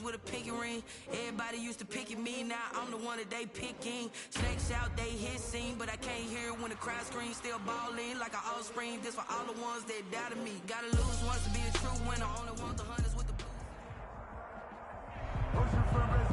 with a pinky ring. Everybody used to pick at me, now I'm the one that they picking. Snakes out, they hit scene, but I can't hear it when the crowd screams. Still balling like an offspring. This for all the ones that doubted me. Gotta lose once to be a true winner. Only want the hunters with the blues.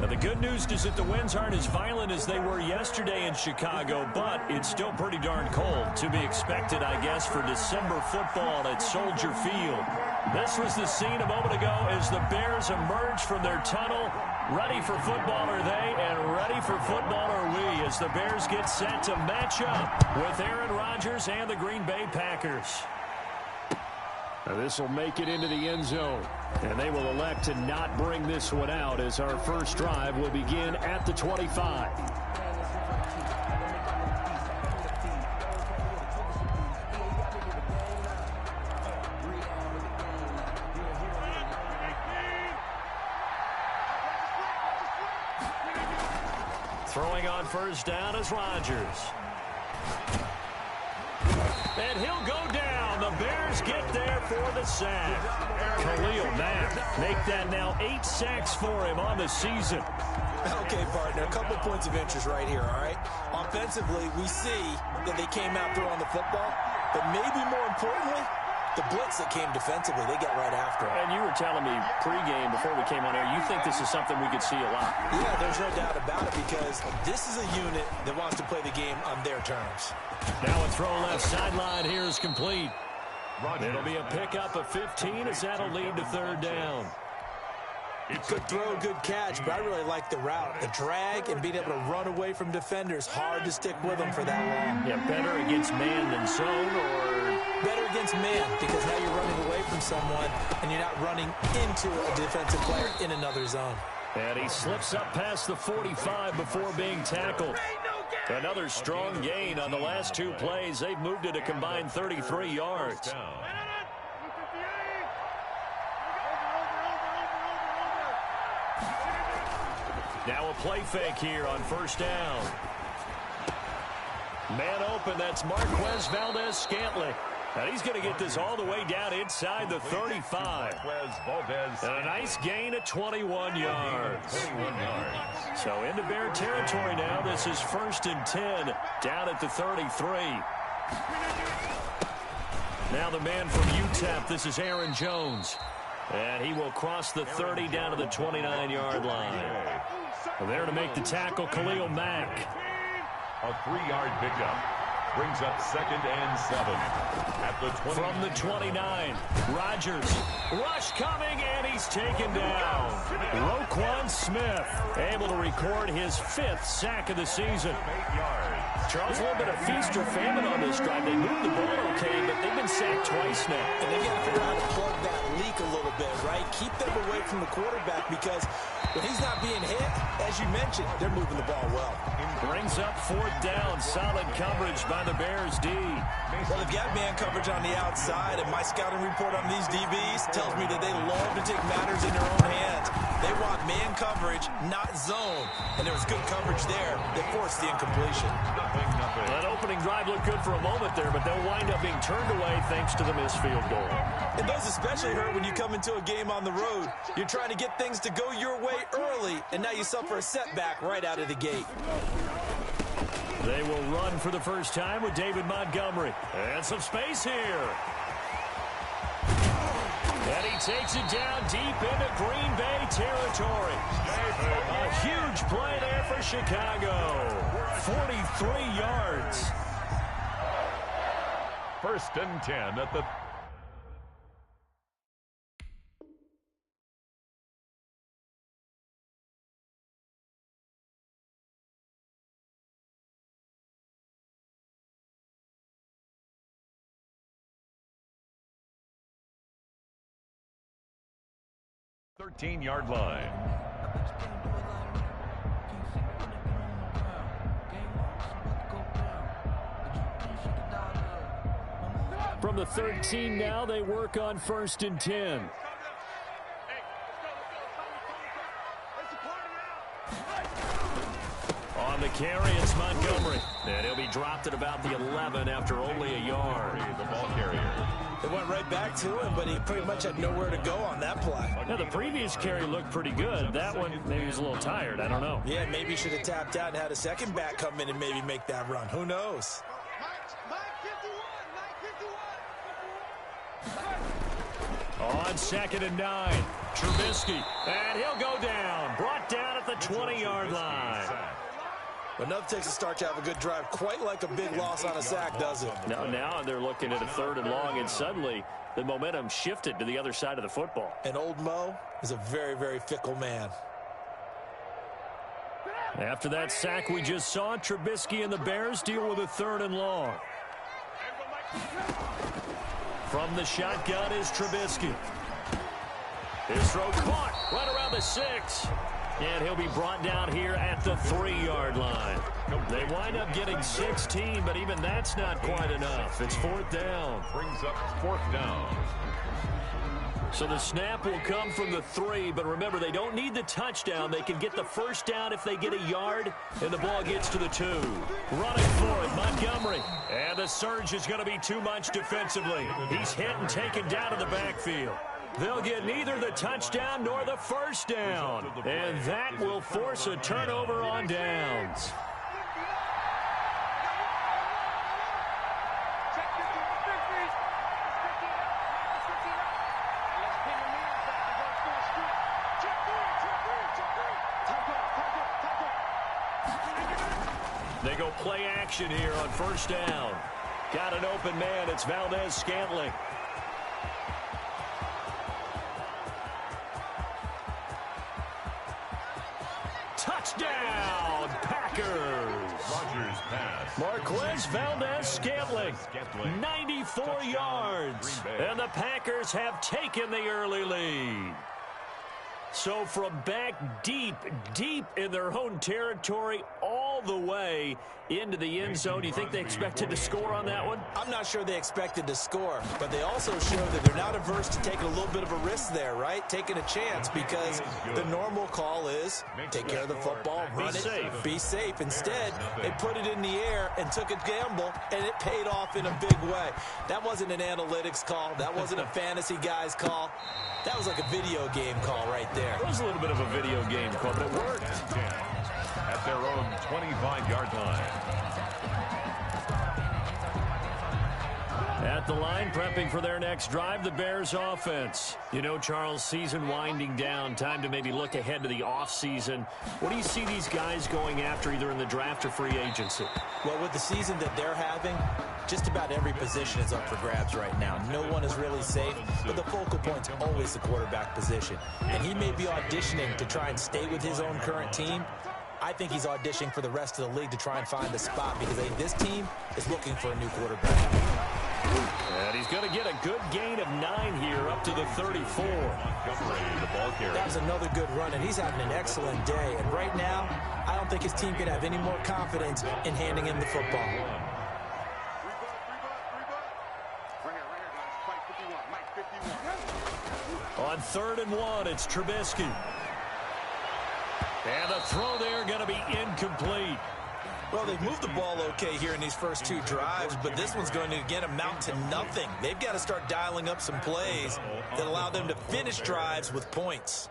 Now, the good news is that the winds aren't as violent as they were yesterday in Chicago, but it's still pretty darn cold. To be expected, I guess, for December football at Soldier Field. This was the scene a moment ago as the Bears emerged from their tunnel. Ready for football are they, and ready for football are we, as the Bears get set to match up with Aaron Rodgers and the Green Bay Packers. Now this will make it into the end zone, and they will elect to not bring this one out as our first drive will begin at the 25. Throwing on first down is Rodgers. And he'll go down. The Bears get there for the sack. Khalil Mack make that now 8 sacks for him on the season. Okay, partner, a couple points of interest right here, all right? Offensively, we see that they came out throwing the football, but maybe more importantly, the blitz that came defensively, they got right after it. And you were telling me pregame before we came on air, you think this is something we could see a lot. Yeah, there's no doubt about it because this is a unit that wants to play the game on their terms. Now a throw left sideline here is complete. It'll be a pickup of 15 as that'll lead to third down. Good throw, good catch, but I really like the route. The drag and being able to run away from defenders, hard to stick with them for that long. Yeah, better against man than zone, or better against man because now you're running away from someone and you're not running into a defensive player in another zone. And he slips up past the 45 before being tackled. Another strong gain on the last 2 plays. They've moved it a combined 33 yards. Now a play fake here on first down. Man open, that's Marquez Valdez-Scantling. And he's going to get this all the way down inside the 35. And a nice gain of 21 yards. So into Bear territory now. This is 1st and 10 down at the 33. Now the man from UTEP, this is Aaron Jones. And he will cross the 30 down to the 29-yard line. There to make the tackle, Khalil Mack. A 3-yard pickup. Brings up 2nd and 7 at the 20. From the 29, Rodgers. Rush coming, and he's taken down. Roquan Smith able to record his 5th sack of the season. Charles, a little bit of feast or famine on this drive. They moved the ball okay, but they've been sacked twice now. And they've got to figure out how to plug that leak a little bit, right? Keep them away from the quarterback because when he's not being hit, as you mentioned, they're moving the ball well. Brings up 4th down. Solid coverage by the Bears D. Well, they've got man coverage on the outside, and my scouting report on these DBs tells me that they love to take matters in their own hands. They want man coverage, not zone. And there was good coverage there that forced the incompletion. That opening drive looked good for a moment there, but they'll wind up being turned away thanks to the missed field goal. And those especially hurt when you come into a game on the road. You're trying to get things to go your way early, and now you suffer a setback right out of the gate. They will run for the first time with David Montgomery. And some space here. And he takes it down deep into Green Bay territory. A huge play there for Chicago. 43 yards. 1st and 10 at the... .13-yard line. From the 13 now, they work on 1st and 10. On the carry, it's Montgomery. And he'll be dropped at about the 11 after only a yard. The ball carrier. It went right back to him, but he pretty much had nowhere to go on that play. Now, the previous carry looked pretty good. That one, maybe he was a little tired. I don't know. Yeah, maybe he should have tapped out and had a second back come in and maybe make that run. Who knows? On 2nd and 9, Trubisky. And he'll go down. Brought down at the 20-yard line. But enough takes a start to have a good drive. Quite like a big loss on a sack, does it? Now they're looking at a 3rd and long, and suddenly the momentum shifted to the other side of the football. And old Mo is a very, very fickle man. After that sack we just saw, Trubisky and the Bears deal with a 3rd and long. From the shotgun is Trubisky. His throw caught right around the 6. And he'll be brought down here at the 3-yard line. They wind up getting 16, but even that's not quite enough. It's 4th down. Brings up 4th down. So the snap will come from the 3, but remember, they don't need the touchdown. They can get the 1st down if they get a yard, and the ball gets to the 2. Running for it, Montgomery. And the surge is going to be too much defensively. He's hit and taken down to the backfield. They'll get neither the touchdown nor the 1st down. And that will force a turnover on downs. They go play action here on 1st down. Got an open man. It's Valdez-Scantling. Touchdown, Packers. Rodgers pass. Marquez Valdez-Scantling, 94 yards. And the Packers have taken the early lead. So from back deep in their own territory, all the way into the end zone, do you think they expected to score on that one? I'm not sure they expected to score, but they also show that they're not averse to taking a little bit of a risk there, right? Taking a chance, because the normal call is take care of the football, run it, be safe. Instead, they put it in the air and took a gamble, and it paid off in a big way. That wasn't an analytics call. That wasn't a fantasy guy's call. That was like a video game call right there. It was a little bit of a video game call, but it worked. At their own 25-yard line. At the line, prepping for their next drive, the Bears offense. You know, Charles, season winding down, time to maybe look ahead to the offseason. What do you see these guys going after, either in the draft or free agency? Well, with the season that they're having, just about every position is up for grabs right now. No one is really safe, but the focal point's always the quarterback position. And he may be auditioning to try and stay with his own current team. I think he's auditioning for the rest of the league to try and find a spot, because this team is looking for a new quarterback. And he's going to get a good gain of 9 here, up to the 34. That was another good run, and he's having an excellent day. And right now, I don't think his team can have any more confidence in handing him the football. On 3rd and 1, it's Trubisky. And the throw there going to be incomplete. Well, they've moved the ball okay here in these first 2 drives, but this one's going to, again, amount to nothing. They've got to start dialing up some plays that allow them to finish drives with points.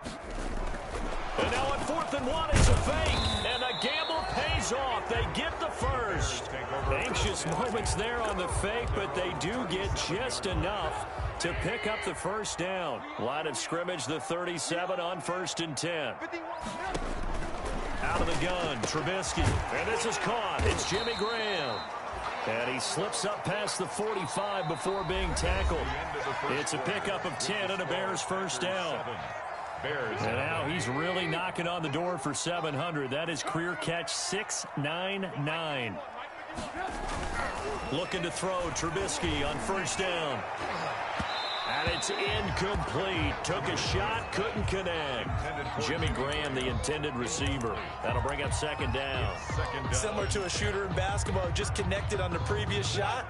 And now on 4th and 1, it's a fake. And the gamble pays off. They get the first. Anxious moments there on the fake, but they do get just enough to pick up the 1st down. Line of scrimmage, the 37 on 1st and 10. Out of the gun, Trubisky. And this is caught. It's Jimmy Graham. And he slips up past the 45 before being tackled. It's a pickup of 10 and a Bears 1st down. And now he's really knocking on the door for 700. That is career catch 699. Looking to throw, Trubisky on 1st down. And it's incomplete. Took a shot, couldn't connect. Jimmy Graham, the intended receiver. That'll bring up 2nd down. Similar to a shooter in basketball, just connected on the previous shot.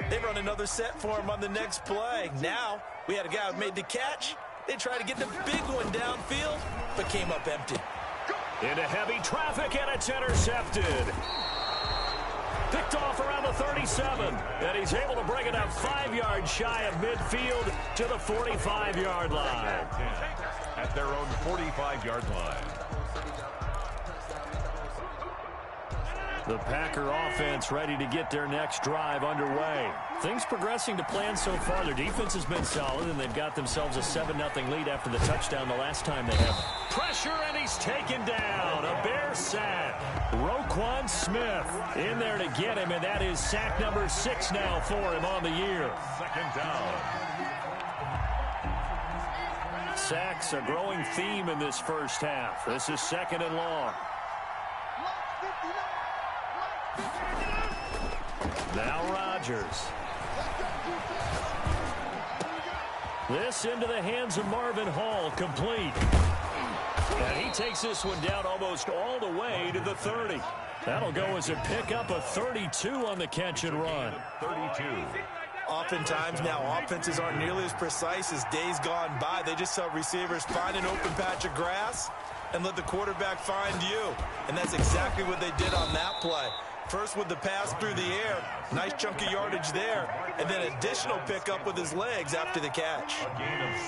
They run another set for him on the next play. Now, we had a guy who made the catch. They tried to get the big one downfield, but came up empty. Into heavy traffic, and it's intercepted. Picked off around the 37, and he's able to bring it up 5 yards shy of midfield to the 45-yard line. At their own 45-yard line. The Packer offense ready to get their next drive underway. Things progressing to plan so far. Their defense has been solid, and they've got themselves a 7-0 lead after the touchdown the last time they have. Pressure, and he's taken down. A Bear sack. Roquan Smith in there to get him, and that is sack number 6 now for him on the year. Second down. Sacks a growing theme in this first half. This is 2nd and long. Now Rodgers. This into the hands of Marvin Hall, complete. And he takes this one down almost all the way to the 30. That'll go as a pickup of 32 on the catch and run. 32. Oftentimes now offenses aren't nearly as precise as days gone by. They just tell receivers, find an open patch of grass and let the quarterback find you. And that's exactly what they did on that play. First with the pass through the air, nice chunk of yardage there, and then additional pickup with his legs after the catch.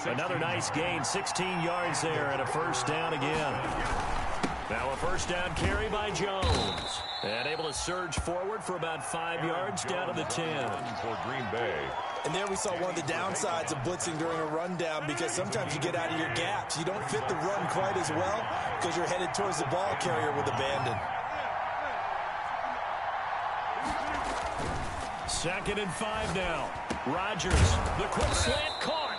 Another nice gain, 16 yards there, and a first down again. Now a first down carry by Jones. And able to surge forward for about 5 yards down to the 10. For Green Bay. And there we saw one of the downsides of blitzing during a rundown, because sometimes you get out of your gaps. You don't fit the run quite as well because you're headed towards the ball carrier with abandon. 2nd and 5 now. Rodgers, the quick slant caught.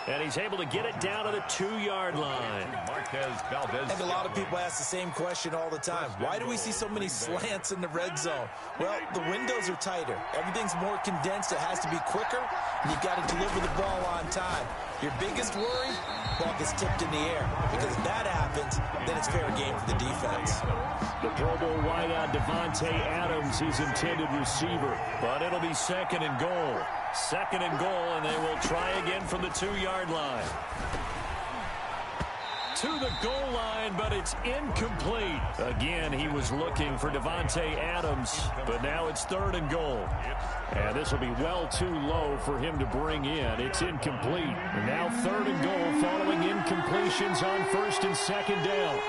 And he's able to get it down to the 2-yard line. Marquez Valdez. And a lot of people ask the same question all the time. Why do we see so many slants in the red zone? Well, the windows are tighter. Everything's more condensed. It has to be quicker, and you've got to deliver the ball on time. Your biggest worry, ball gets tipped in the air. Because if that happens, then it's fair game for the defense. The Pro Bowl wideout Devontae Adams is intended receiver, but it'll be 2nd and goal. 2nd and goal, and they will try again from the 2-yard line. To the goal line, but it's incomplete. Again, he was looking for Devontae Adams, but now it's 3rd and goal. And this will be well too low for him to bring in. It's incomplete. And now 3rd and goal following incompletions on 1st and 2nd down.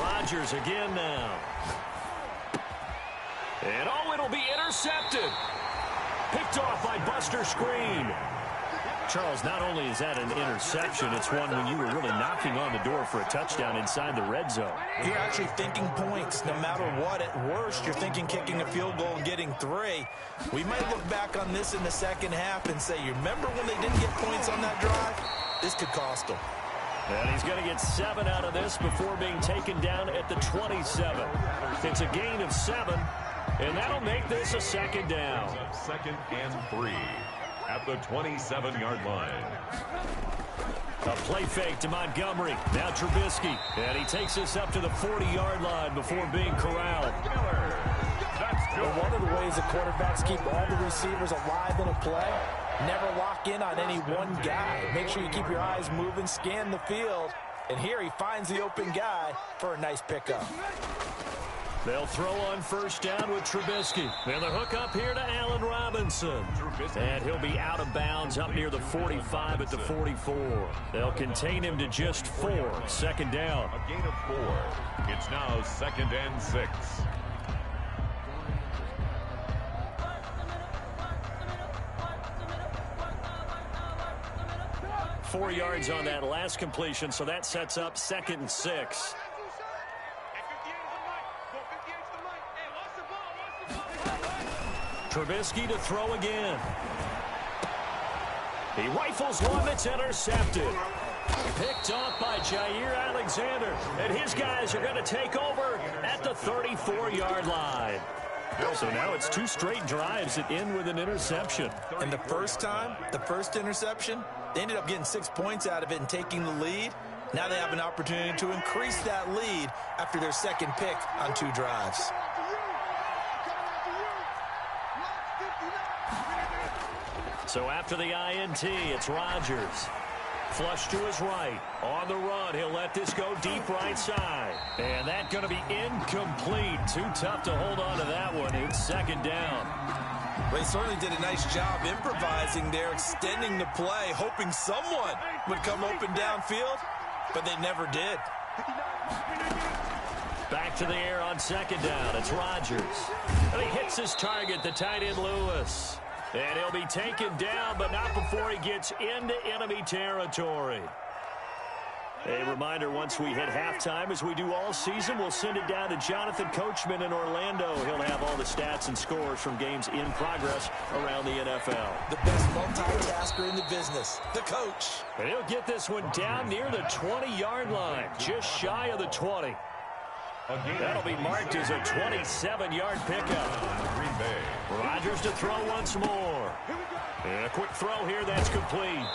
Rodgers again now. And it'll be intercepted. Picked off by Buster Screen. Charles, not only is that an interception, it's one when you were really knocking on the door for a touchdown inside the red zone. You're actually thinking points no matter what. At worst, you're thinking kicking a field goal and getting 3. We might look back on this in the second half and say, you remember when they didn't get points on that drive? This could cost them. And he's going to get 7 out of this before being taken down at the 27. It's a gain of 7. And that'll make this a 2nd down. 2nd and 3 at the 27-yard line. A play fake to Montgomery. Now Trubisky. And he takes this up to the 40-yard line before being corralled. Well, one of the ways the quarterbacks keep all the receivers alive in a play, never lock in on any one guy. Make sure you keep your eyes moving, scan the field. And here he finds the open guy for a nice pickup. They'll throw on 1st down with Trubisky. And the hook up here to Allen Robinson. And he'll be out of bounds up near the 45 at the 44. They'll contain him to just 4. 2nd down. A gain of 4. It's now 2nd and 6. Four yards on that last completion, so that sets up 2nd and 6. Trubisky to throw again. He rifles one that's intercepted. Picked off by Jair Alexander. And his guys are going to take over at the 34-yard line. So now it's 2 straight drives that end with an interception. And the first interception, they ended up getting 6 points out of it and taking the lead. Now they have an opportunity to increase that lead after their 2nd pick on 2 drives. So after the INT, it's Rodgers. Flush to his right. On the run, he'll let this go deep right side. And that's going to be incomplete. Too tough to hold on to that one. It's second down. Well, he certainly did a nice job improvising there, extending the play, hoping someone would come open downfield, but they never did. Back to the air on second down. It's Rodgers. And he hits his target, the tight end Lewis. And he'll be taken down, but not before he gets into enemy territory. A reminder, once we hit halftime, as we do all season, we'll send it down to Jonathan Coachman in Orlando. He'll have all the stats and scores from games in progress around the NFL. The best multitasker in the business, the coach. And he'll get this one down near the 20-yard line, just shy of the 20. That'll be marked as a 27-yard pickup. Green Bay. Rodgers to throw once more. And a quick throw here, that's complete.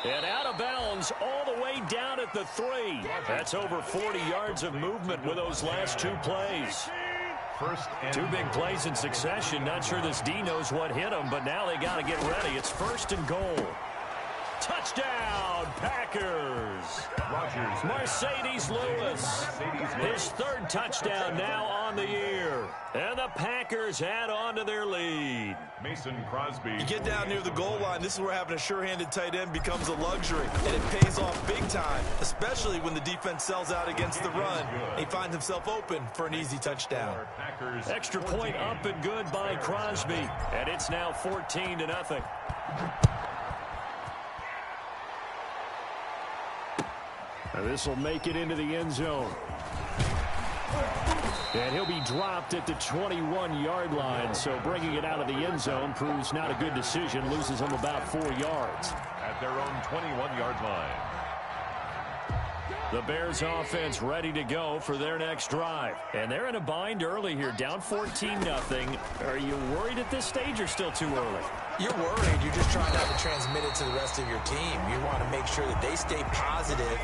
And out of bounds all the way down at the 3. That's over 40 yards of movement with those last two plays. Two big plays in succession. Not sure this D knows what hit him, but now they got to get ready. It's first and goal. Touchdown, Packers. Rodgers. Mercedes Lewis. His third touchdown now on the year. And the Packers add on to their lead. Mason Crosby. You get down near the goal line, this is where having a sure-handed tight end becomes a luxury. And it pays off big time, especially when the defense sells out against the run. He finds himself open for an easy touchdown. Extra point up and good by Crosby. And it's now 14-0. This will make it into the end zone. And he'll be dropped at the 21-yard line, so bringing it out of the end zone proves not a good decision. Loses him about 4 yards. At their own 21-yard line. The Bears offense ready to go for their next drive. And they're in a bind early here, down 14-0. Are you worried at this stage or still too early? You're worried. You're just trying not to transmit it to the rest of your team. You want to make sure that they stay positive.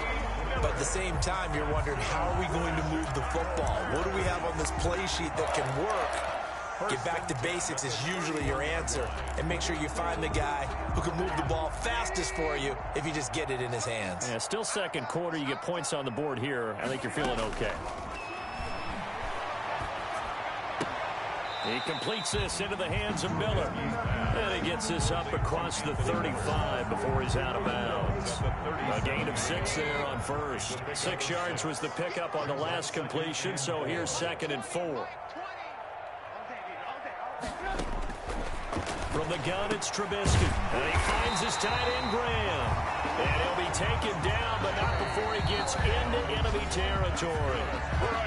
But at the same time, you're wondering, how are we going to move the football? What do we have on this play sheet that can work? Get back to basics is usually your answer. And make sure you find the guy who can move the ball fastest for you if you just get it in his hands. Yeah, still second quarter. You get points on the board here. I think you're feeling okay. He completes this into the hands of Miller. And he gets this up across the 35 before he's out of bounds. A gain of 6 there on first. 6 yards was the pickup on the last completion, so here's 2nd and 4. From the gun, it's Trubisky. And he finds his tight end, Graham. And he'll be taken down, but not before he gets into enemy territory.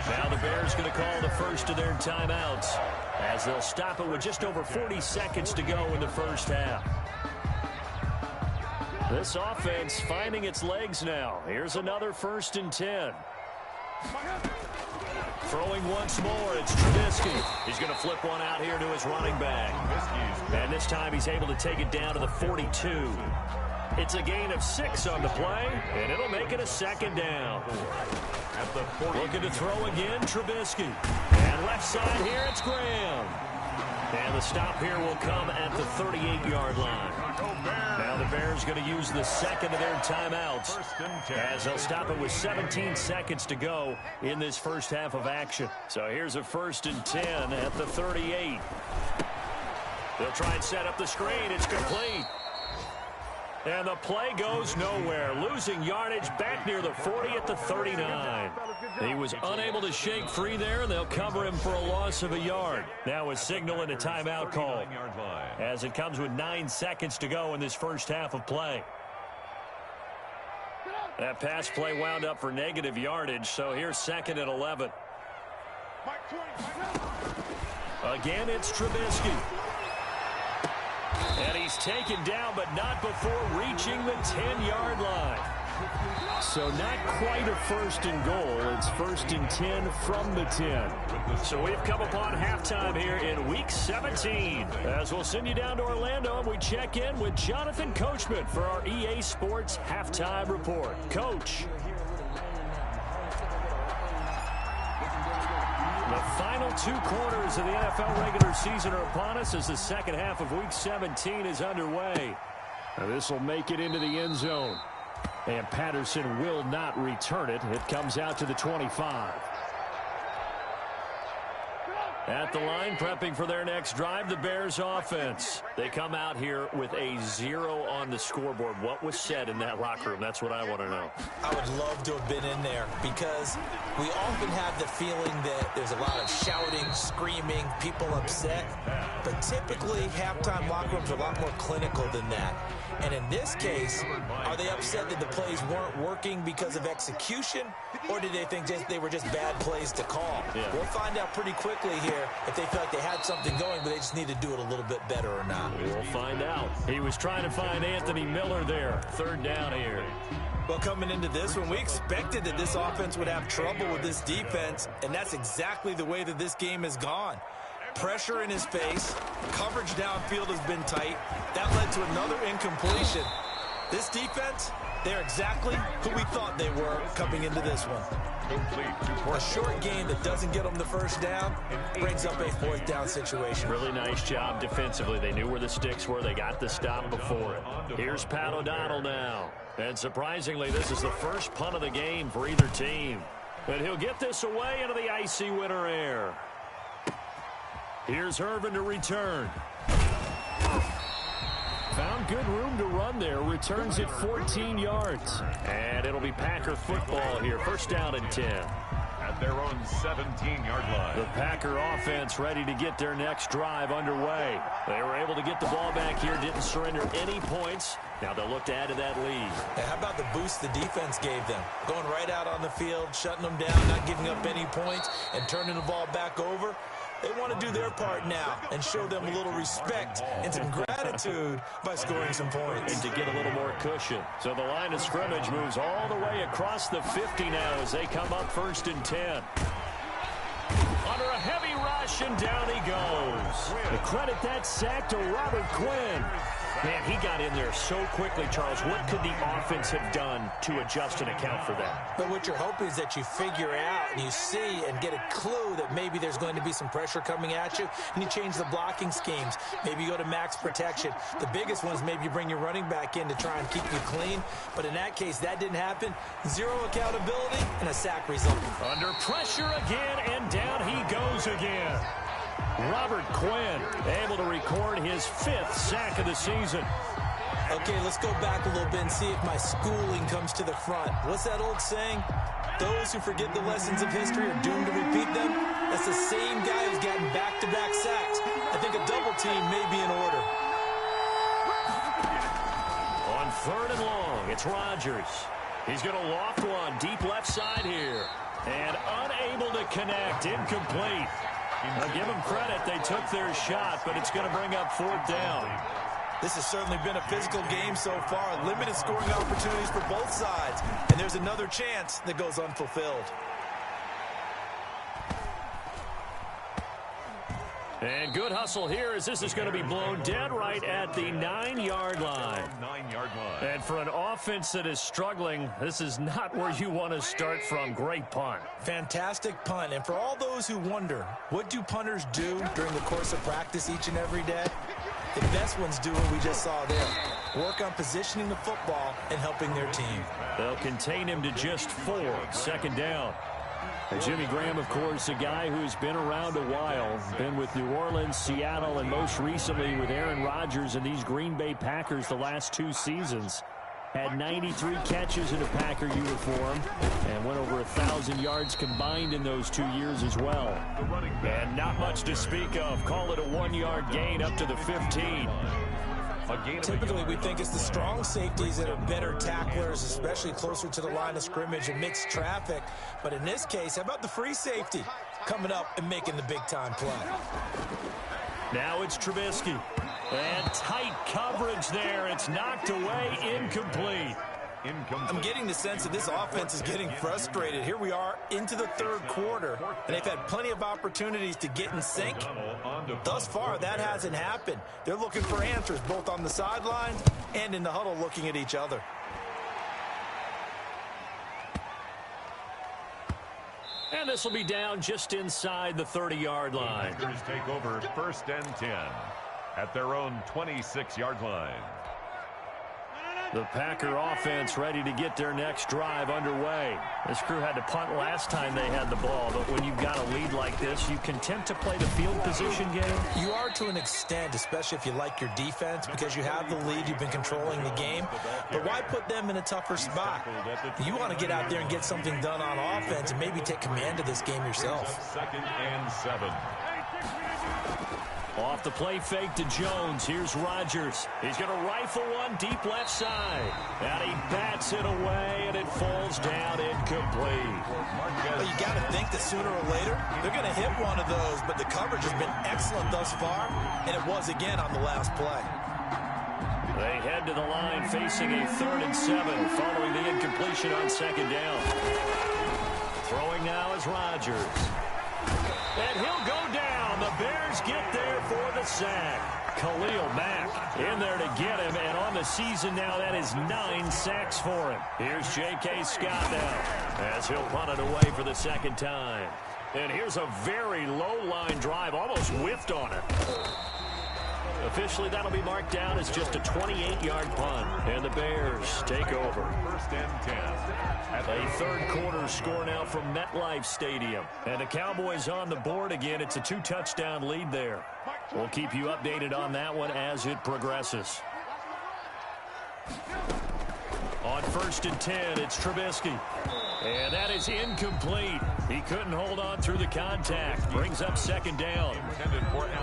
Now the Bears going to call the first of their timeouts, as they'll stop it with just over 40 seconds to go in the first half. This offense finding its legs now. Here's another 1st and 10. Throwing once more, it's Trubisky. He's going to flip one out here to his running back. And this time he's able to take it down to the 42. It's a gain of 6 on the play, and it'll make it a 2nd down. Looking to throw again, Trubisky. And left side here, it's Graham. And the stop here will come at the 38-yard line. Now the Bears going to use the second of their timeouts, as they'll stop it with 17 seconds to go in this first half of action. So here's a 1st and 10 at the 38. They'll try and set up the screen. It's complete. And the play goes nowhere. Losing yardage back near the 40 at the 39. He was unable to shake free there, and they'll cover him for a loss of a yard. Now a signal and a timeout call, as it comes with 9 seconds to go in this first half of play. That pass play wound up for negative yardage, so here's 2nd and 11. Again, it's Trubisky. And he's taken down, but not before reaching the 10-yard line. So not quite a 1st and goal. It's 1st and 10 from the 10. So we've come upon halftime here in Week 17. As we'll send you down to Orlando, and we check in with Jonathan Coachman for our EA Sports Halftime Report. Coach. The final 2 quarters of the NFL regular season are upon us as the second half of Week 17 is underway. Now this will make it into the end zone. And Patterson will not return it. It comes out to the 25. At the line, prepping for their next drive, the Bears offense. They come out here with a 0 on the scoreboard. What was said in that locker room? That's what I want to know. I would love to have been in there because we often have the feeling that there's a lot of shouting, screaming, people upset. But typically, halftime locker rooms are a lot more clinical than that. And in this case, are they upset that the plays weren't working because of execution, or did they think they were just bad plays to call? Yeah. We'll find out pretty quickly here if they feel like they had something going, but they just need to do it a little bit better or not. We'll find out. He was trying to find Anthony Miller there. 3rd down here. Well, coming into this one, we expected that this offense would have trouble with this defense, and that's exactly the way that this game has gone. Pressure in his face. Coverage downfield has been tight. That led to another incompletion. This defense, they're exactly who we thought they were coming into this one. A short game that doesn't get them the first down brings up a 4th down situation. Really nice job defensively. They knew where the sticks were. They got the stop before it. Here's Pat O'Donnell now. And surprisingly, this is the first punt of the game for either team. And he'll get this away into the icy winter air. Here's Irvin to return. Found good room to run there. Returns it 14 yards. And it'll be Packer football here. 1st down and 10. At their own 17-yard line. The Packer offense ready to get their next drive underway. They were able to get the ball back here. Didn't surrender any points. Now they'll look to add to that lead. And how about the boost the defense gave them? Going right out on the field, shutting them down, not giving up any points, and turning the ball back over. They want to do their part now and show them a little respect and some gratitude by scoring some points. And to get a little more cushion. So the line of scrimmage moves all the way across the 50 now as they come up 1st and 10. Under a heavy rush, and down he goes. To credit that sack to Robert Quinn. Man, he got in there so quickly, Charles. What could the offense have done to adjust and account for that? But what you're hoping is that you figure out and you see and get a clue that maybe there's going to be some pressure coming at you, and you change the blocking schemes. Maybe you go to max protection. The biggest one is maybe you bring your running back in to try and keep you clean. But in that case, that didn't happen. 0 accountability and a sack result. Under pressure again, and down he goes again. Robert Quinn able to record his 5th sack of the season. Okay, let's go back a little bit and see if my schooling comes to the front. What's that old saying? Those who forget the lessons of history are doomed to repeat them. That's the same guy who's gotten back-to-back sacks. I think a double team may be in order. On 3rd and long, it's Rodgers. He's going to loft one deep left side here. And unable to connect, incomplete. I'll give them credit. They took their shot, but it's going to bring up 4th down. This has certainly been a physical game so far. Limited scoring opportunities for both sides. And there's another chance that goes unfulfilled. And good hustle here as this is going to be blown dead right at the 9-yard line. 9-yard line. And for an offense that is struggling, this is not where you want to start from. Great punt. Fantastic punt. And for all those who wonder, what do punters do during the course of practice each and every day? The best ones do what we just saw there. Work on positioning the football and helping their team. They'll contain him to just 4. 2nd down. And Jimmy Graham, of course, a guy who's been around a while, been with New Orleans, Seattle, and most recently with Aaron Rodgers and these Green Bay Packers the last 2 seasons. Had 93 catches in a Packer uniform and went over 1,000 yards combined in those 2 years as well. And not much to speak of. Call it a 1-yard gain up to the 15. Typically, we think it's the strong safeties that are better tacklers, especially closer to the line of scrimmage and mixed traffic. But in this case, how about the free safety coming up and making the big-time play? Now it's Trubisky. And tight coverage there. It's knocked away, incomplete. I'm getting the sense that this offense is getting frustrated. Here we are into the 3rd quarter, and they've had plenty of opportunities to get in sync. Thus far, that hasn't happened. They're looking for answers both on the sidelines and in the huddle looking at each other. And this will be down just inside the 30-yard line. Packers take over 1st and 10 at their own 26-yard line. The Packer offense ready to get their next drive underway. This crew had to punt last time they had the ball, but when you've got a lead like this, you content to play the field position game? You are to an extent, especially if you like your defense, because you have the lead, you've been controlling the game. But why put them in a tougher spot? You want to get out there and get something done on offense and maybe take command of this game yourself. 2nd and 7. Off the play fake to Jones. Here's Rodgers. He's going to rifle one deep left side. And he bats it away, and it falls down incomplete. Well, you got to think that sooner or later, they're going to hit one of those, but the coverage has been excellent thus far, and it was again on the last play. They head to the line facing a 3rd and 7 following the incompletion on 2nd down. Throwing now is Rodgers. And he'll go down. The Bears get there for the sack. Khalil Mack in there to get him, and on the season now, that is 9 sacks for him. Here's J.K. Scott now as he'll punt it away for the 2nd time. And here's a very low-line drive, almost whiffed on it. Officially, that'll be marked down as just a 28-yard punt, and the Bears take over. 1st and 10. A third quarter score now from MetLife Stadium. And the Cowboys on the board again. It's a 2-touchdown lead there. We'll keep you updated on that one as it progresses. On 1st and 10, it's Trubisky. And that is incomplete. He couldn't hold on through the contact. Brings up 2nd down.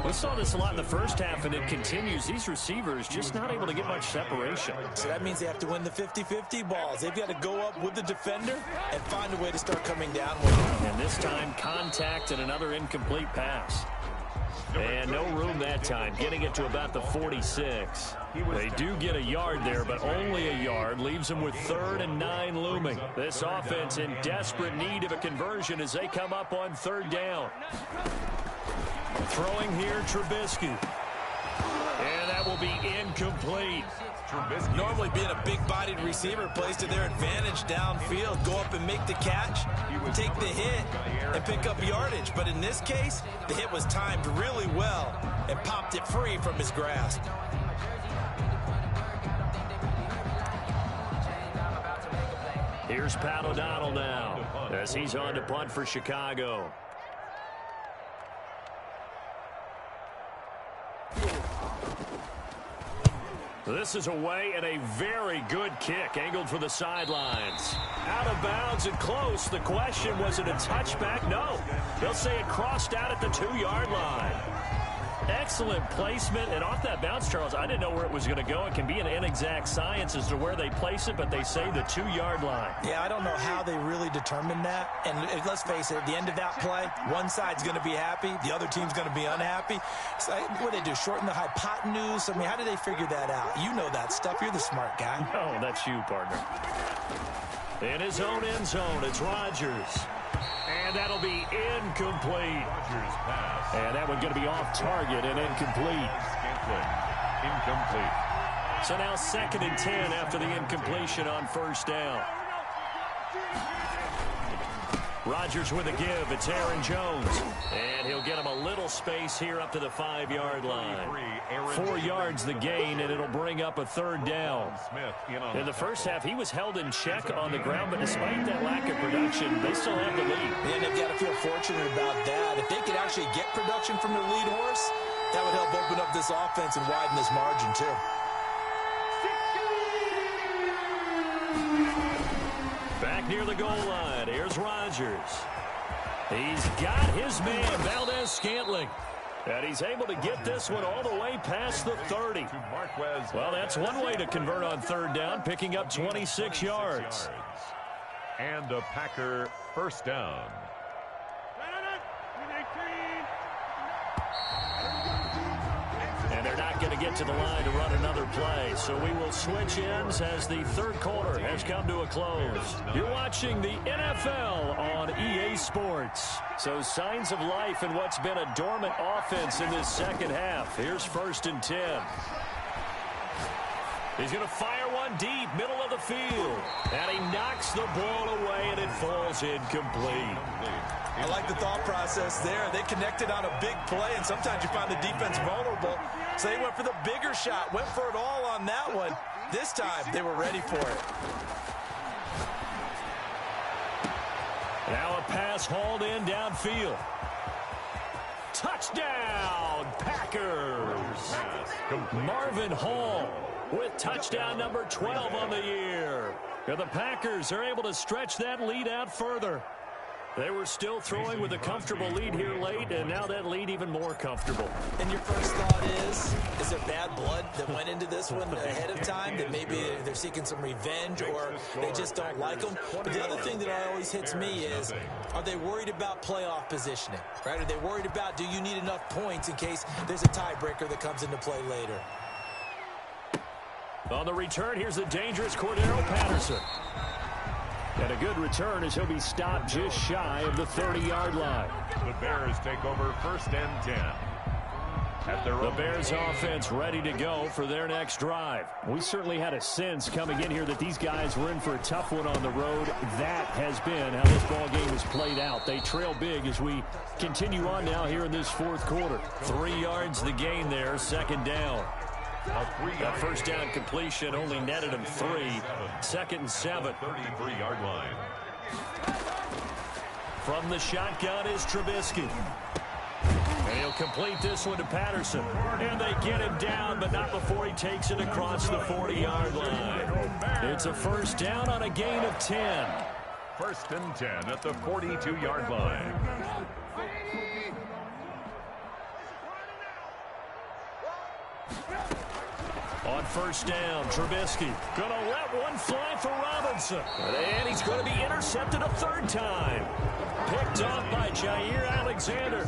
We saw this a lot in the first half, and it continues. These receivers just not able to get much separation. So that means they have to win the 50-50 balls. They've got to go up with the defender and find a way to start coming down with him. And this time, contact and another incomplete pass. And no room that time, getting it to about the 46. They do get a yard there, but only a yard. Leaves them with 3rd and 9 looming. This offense in desperate need of a conversion as they come up on 3rd down. Throwing here, Trubisky. And that will be incomplete. Normally being a big-bodied receiver plays to their advantage downfield. Go up and make the catch, take the hit, and pick up yardage. But in this case, the hit was timed really well and popped it free from his grasp. Here's Pat O'Donnell now as he's on to punt for Chicago. This is away, and a very good kick angled for the sidelines. Out of bounds and close. The question, was it a touchback? No. They'll say it crossed out at the 2-yard line. Excellent placement, and off that bounce, Charles, I didn't know where it was going to go. It can be an inexact science as to where they place it, but they say the 2-yard line. Yeah, I don't know how they really determined that. And let's face it, at the end of that play, one side's going to be happy, the other team's going to be unhappy. So what do they do, shorten the hypotenuse? I mean, how do they figure that out? You know that stuff. You're the smart guy. No, that's you, partner. In his own end zone, it's Rodgers. And that'll be incomplete. And that one going to be off target and incomplete. Incomplete. So now 2nd and 10 after the incompletion on 1st down. Rodgers with a give. It's Aaron Jones. And he'll get him a little space here up to the 5-yard line. 4 yards the gain, and it'll bring up a 3rd down. In the first half, he was held in check on the ground, but despite that lack of production, they still have the lead. And they've got to feel fortunate about that. If they could actually get production from their lead horse, that would help open up this offense and widen this margin, too. Back near the goal line, here's Rodgers. He's got his man, Valdez-Scantling. And he's able to get this one all the way past the 30. Well, that's one way to convert on 3rd down, picking up 26 yards. And a Packer 1st down. And they're not going to get to the line to run another play. So we will switch ends as the 3rd quarter has come to a close. You're watching the NFL on EA Sports. So signs of life in what's been a dormant offense in this 2nd half. Here's 1st and 10. He's going to fire one deep, middle of the field. And he knocks the ball away, and it falls incomplete. I like the thought process there. They connected on a big play, and sometimes you find the defense vulnerable. So they went for the bigger shot, went for it all on that one. This time, they were ready for it. Now a pass hauled in downfield. Touchdown, Packers! Marvin Hall with touchdown number 12 on the year. And the Packers are able to stretch that lead out further. They were still throwing with a comfortable lead here late, and now that lead even more comfortable. And your first thought is there bad blood that went into this one ahead of time, that maybe they're seeking some revenge or they just don't like them? But the other thing that always hits me is, are they worried about playoff positioning, right? Are they worried about, do you need enough points in case there's a tiebreaker that comes into play later? On the return, here's the dangerous Cordero Patterson. And a good return as he'll be stopped just shy of the 30-yard line. The Bears take over 1st and 10. The Bears offense ready to go for their next drive. We certainly had a sense coming in here that these guys were in for a tough one on the road. That has been how this ball game has played out. They trail big as we continue on now here in this 4th quarter. 3 yards the gain there, 2nd down. That first down completion only netted him 3. 2nd and 7. 33-yard line. From the shotgun is Trubisky. And he'll complete this one to Patterson. And they get him down, but not before he takes it across the 40-yard line. It's a first down on a gain of 10. 1st and 10 at the 42-yard line. On first down, Trubisky gonna let one fly for Robinson. And he's going to be intercepted a 3rd time. Picked off by Jair Alexander.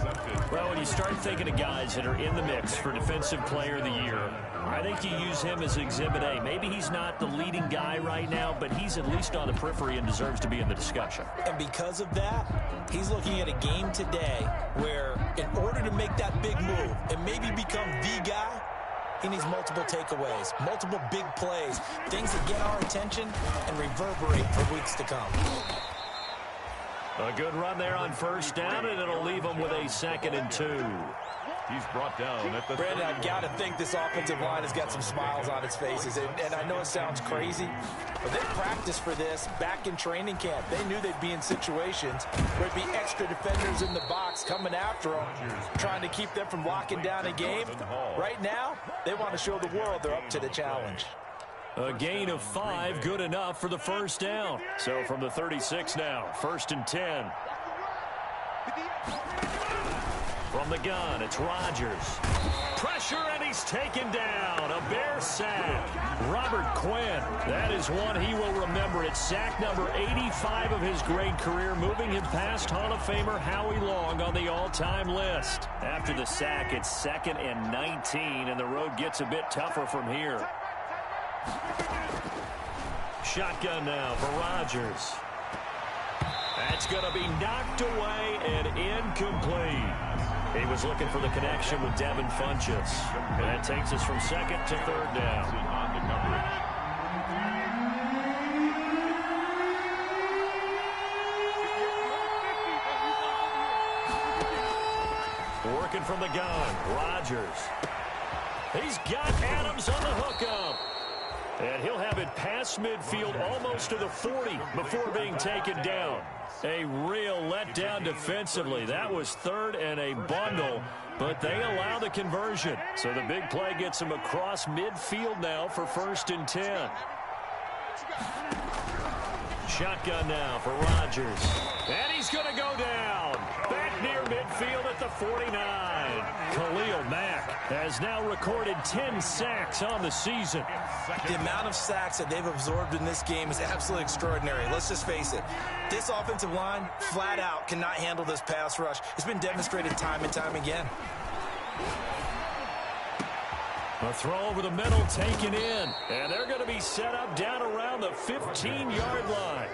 Well, when you start thinking of guys that are in the mix for Defensive Player of the Year, I think you use him as Exhibit A. Maybe he's not the leading guy right now, but he's at least on the periphery and deserves to be in the discussion. And because of that, he's looking at a game today where in order to make that big move and maybe become the guy, he needs multiple takeaways, multiple big plays, things that get our attention and reverberate for weeks to come. A good run there on first down, and it'll leave him with a 2nd and 2. He's brought down at the... Brandon, I've got to think this offensive line has got some smiles on its faces. And I know it sounds crazy, but they practiced for this back in training camp. They knew they'd be in situations where there'd be extra defenders in the box coming after them, trying to keep them from locking down a game. Right now, they want to show the world they're up to the challenge. A gain of 5, good enough for the first down. So from the 36 now, 1st and 10. From the gun, it's Rodgers. Pressure, and he's taken down. A Bear sack. Robert Quinn. That is one he will remember. It's sack number 85 of his great career, moving him past Hall of Famer Howie Long on the all-time list. After the sack, it's 2nd and 19, and the road gets a bit tougher from here. Shotgun now for Rodgers. That's going to be knocked away and incomplete. He was looking for the connection with Devin Funchess. And that takes us from 2nd to 3rd down. On the coverage. Working from the gun, Rodgers. He's got Adams on the hookup. And he'll have it past midfield almost to the 40 before being taken down. A real letdown defensively. That was 3rd and a bundle, but they allow the conversion. So the big play gets him across midfield now for 1st and 10. Shotgun now for Rodgers. And he's going to go down. Back near midfield at the 49. Khalil Mack has now recorded 10 sacks on the season. The amount of sacks that they've absorbed in this game is absolutely extraordinary. Let's just face it. This offensive line, flat out, cannot handle this pass rush. It's been demonstrated time and time again. A throw over the middle taken in. And they're going to be set up down around the 15-yard line.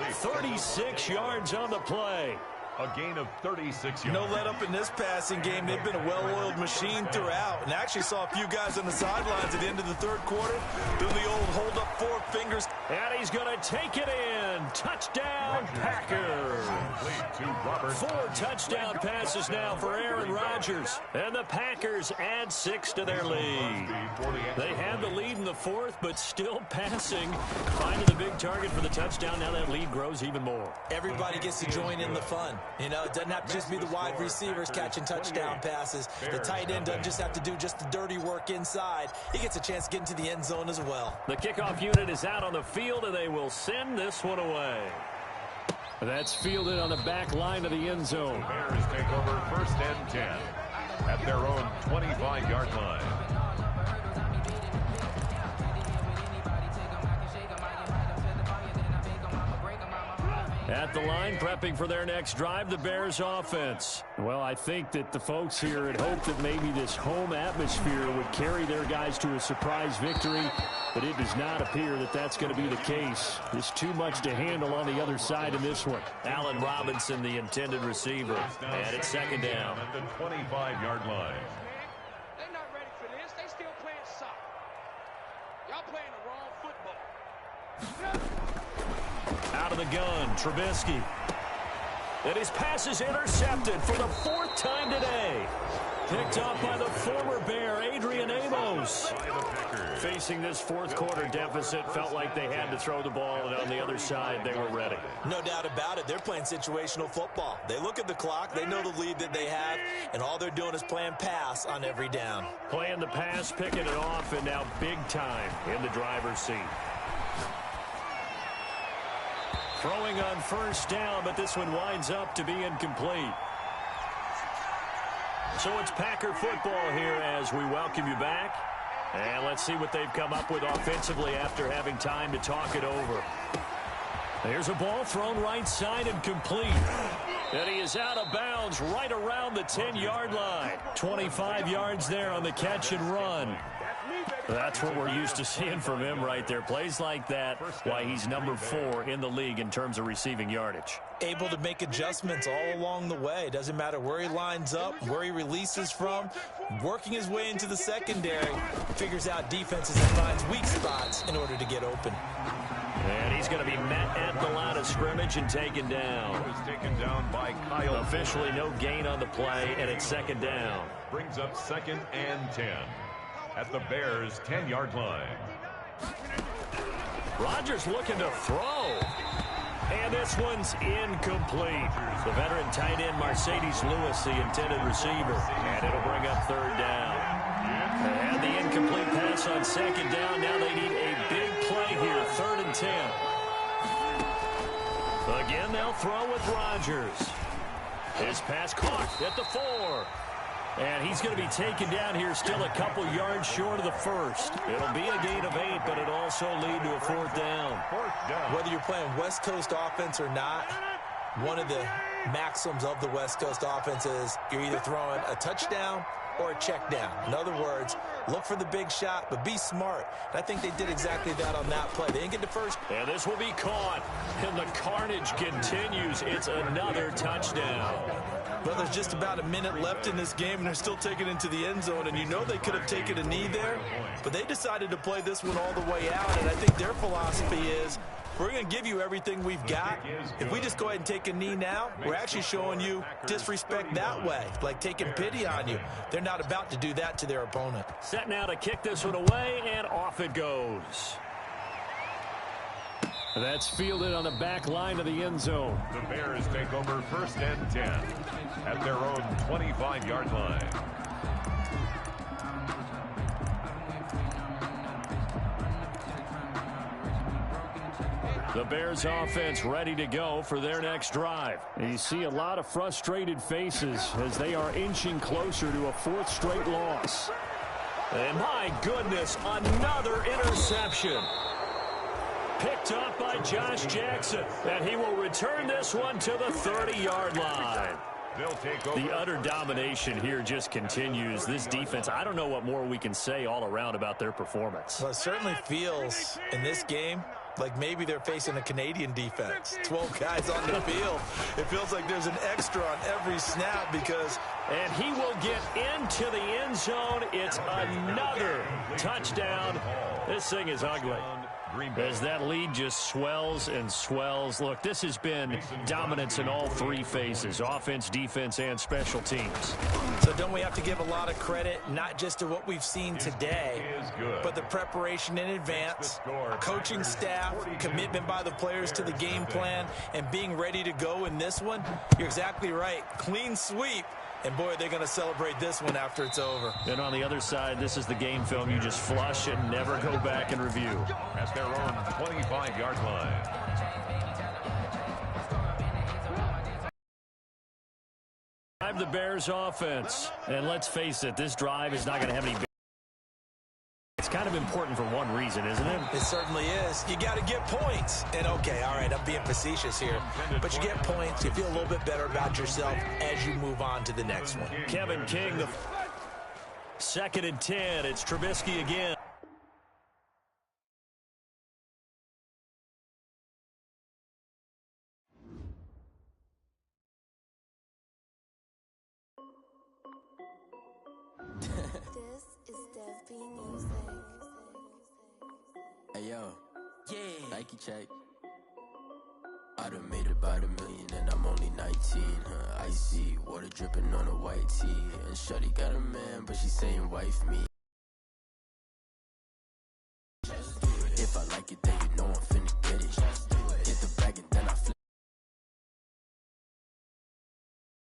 36 yards on the play. A gain of 36 yards. No let up in this passing game. They've been a well-oiled machine throughout. And actually saw a few guys on the sidelines at the end of the third quarter doing the old hold up 4 fingers. And he's going to take it in. Touchdown, Packers. 4 touchdown passes now for Aaron Rodgers. And the Packers add 6 to their lead. They had the lead in the fourth, but still passing. Finding the big target for the touchdown. Now that lead grows even more. Everybody gets to join in the fun. You know, it doesn't have to just be the wide receivers catching touchdown passes. The tight end doesn't just have to do just the dirty work inside. He gets a chance to get into the end zone as well. The kickoff unit is out on the field, and they will send this one away. That's fielded on the back line of the end zone. Bears take over 1st and 10 at their own 25-yard line. At the line, prepping for their next drive, the Bears offense. Well, I think that the folks here had hoped that maybe this home atmosphere would carry their guys to a surprise victory, but it does not appear that that's going to be the case. There's too much to handle on the other side in this one. Allen Robinson, the intended receiver, and it's 2nd down. At the 25-yard line. They're not ready for this. They still playing soccer. Y'all playing the wrong football. Out of the gun, Trubisky. And his pass is intercepted for the 4th time today. Picked up by the former Bear, Adrian Amos. Facing this 4th quarter deficit, felt like they had to throw the ball, and on the other side, they were ready. No doubt about it. They're playing situational football. They look at the clock, they know the lead that they have, and all they're doing is playing pass on every down. Playing the pass, picking it off, and now big time in the driver's seat. Throwing on 1st down, but this one winds up to be incomplete. So it's Packer football here as we welcome you back. And let's see what they've come up with offensively after having time to talk it over. There's a ball thrown right side and complete. And he is out of bounds right around the 10-yard line. 25 yards there on the catch and run. That's what we're used to seeing from him right there. Plays like that, why he's number 4 in the league in terms of receiving yardage. Able to make adjustments all along the way. Doesn't matter where he lines up, where he releases from. Working his way into the secondary. Figures out defenses and finds weak spots in order to get open. And he's going to be met at the line of scrimmage and taken down. He was taken down by Kyle. Officially no gain on the play, and it's 2nd down. Brings up 2nd and 10 at the Bears' 10-yard line. Rodgers looking to throw. And this one's incomplete. The veteran tight end Mercedes Lewis, the intended receiver. And it'll bring up 3rd down. And the incomplete pass on 2nd down. Now they need a big play here. 3rd and 10. Again, they'll throw with Rodgers. His pass caught at the 4. And he's going to be taken down here still a couple yards short of the 1st. It'll be a gain of 8, but it'll also lead to a 4th down. Whether you're playing West Coast offense or not, one of the maxims of the West Coast offense is you're either throwing a touchdown or a check down. In other words, look for the big shot, but be smart. And I think they did exactly that on that play. They didn't get the first. And this will be caught. And the carnage continues. It's another touchdown. Well, there's just about a minute left in this game, and they're still taking it into the end zone. And you know they could have taken a knee there, but they decided to play this one all the way out. And I think their philosophy is, we're going to give you everything we've got. If we just go ahead and take a knee now, we're actually showing you disrespect that way, like taking pity on you. They're not about to do that to their opponent. Set now to kick this one away, and off it goes. That's fielded on the back line of the end zone. The Bears take over 1st and 10 at their own 25-yard line. The Bears offense ready to go for their next drive. And you see a lot of frustrated faces as they are inching closer to a 4th straight loss. And my goodness, another interception. Picked up by Josh Jackson, and he will return this one to the 30-yard line. They'll take over. The utter domination here just continues. This defense, I don't know what more we can say all around about their performance. Well, it certainly feels in this game like maybe they're facing a Canadian defense. 12 guys on the field. It feels like there's an extra on every snap because... And he will get into the end zone. It's another touchdown. This thing is ugly. As that lead just swells and swells. Look, this has been dominance in all three phases, offense, defense, and special teams. So don't we have to give a lot of credit, not just to what we've seen today, but the preparation in advance, coaching staff, commitment by the players to the game plan, and being ready to go in this one? You're exactly right. Clean sweep. And, boy, they're going to celebrate this one after it's over. And on the other side, this is the game film you just flush and never go back and review. At their own 25-yard line. Drive the Bears offense. And let's face it, this drive is not going to have any... It's kind of important for one reason, isn't it? It certainly is. You got to get points. And, okay, all right, I'm being facetious here. But you get points, you feel a little bit better about yourself as you move on to the next one. Kevin King, the 2nd and 10. It's Trubisky again. Hey yo, yeah, Nike check. I done made about $1 million and I'm only 19. Icy water dripping on a white tee. And shorty got a man, but she saying wife me.